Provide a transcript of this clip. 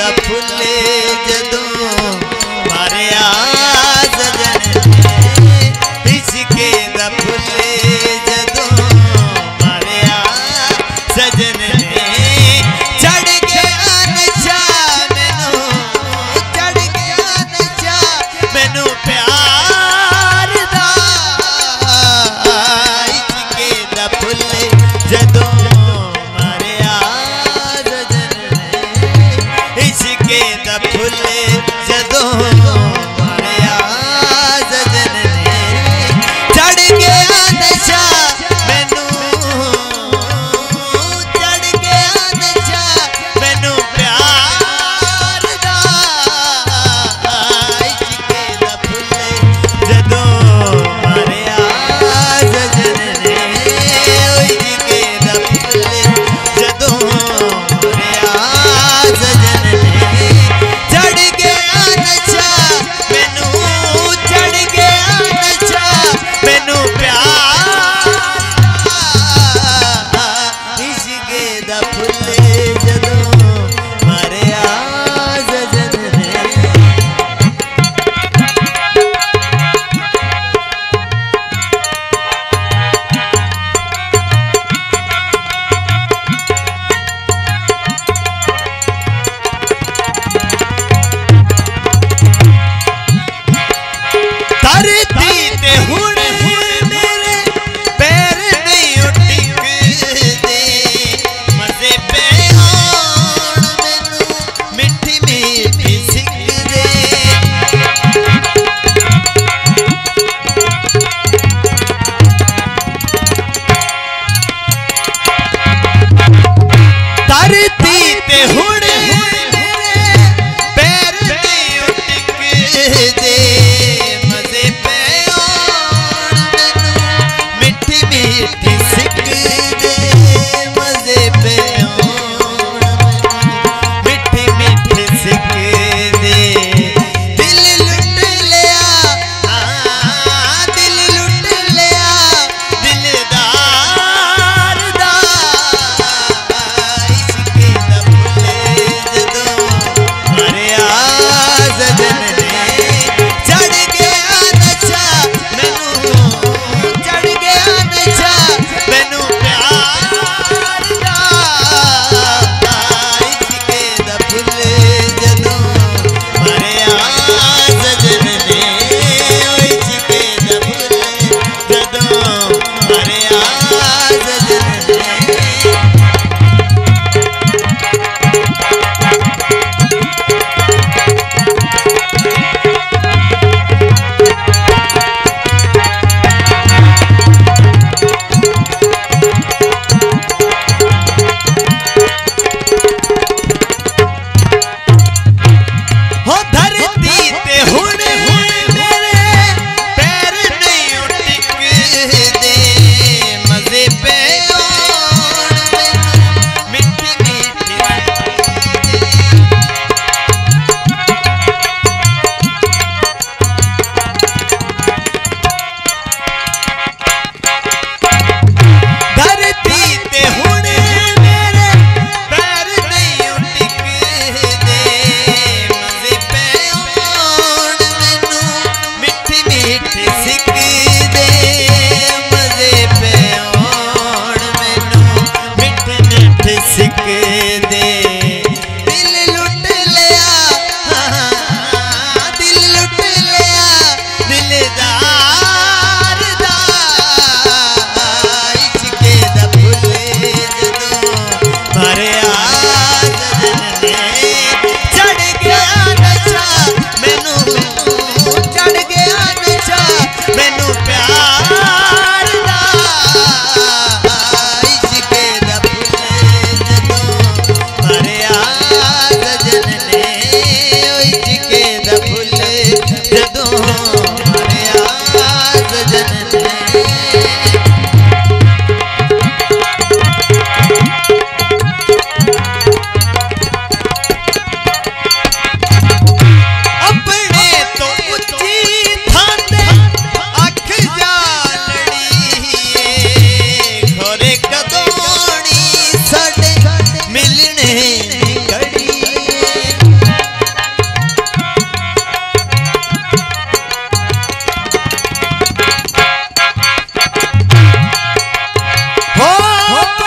दा फुले जदों मारिया सजन ने इश्के दा फुले जदों मारिया सजन ने चढ़ गया नशा मैनू चढ़ गया नशा मैनू प्यार दा इश्के दा फुले जदों मारिया सजन ने इश्के दा फुले जदों मारिया सजन ने चढ़ गया नशा मैनू चढ़ गया नशा मैनू प्यार दा इश्के दा फुले जदों मारिया सजन ने इश्के दा फुले जदों मारिया सजन ने चढ़ गया नशा मैनू चढ़ गया नशा मैनू प्यार इश्के दा फुले जदों मारिया सजन ने धरती ते हुण मेरे पैर नहीं टिकदे मज़े पे आउण मैनू मिठी मिठी सिकदे धरती ते हुण मेरे पैर नहीं टिकदे मज़े पे आउण मैनू मिठी मिठी सिकदे मज़े पे आउण मैनू मिठी मिठी सिकदे दिल लुट लिया हाँ दिल लुट लिया दिलदार दा इश्के दा फुले जदों मारिया सजन ने हो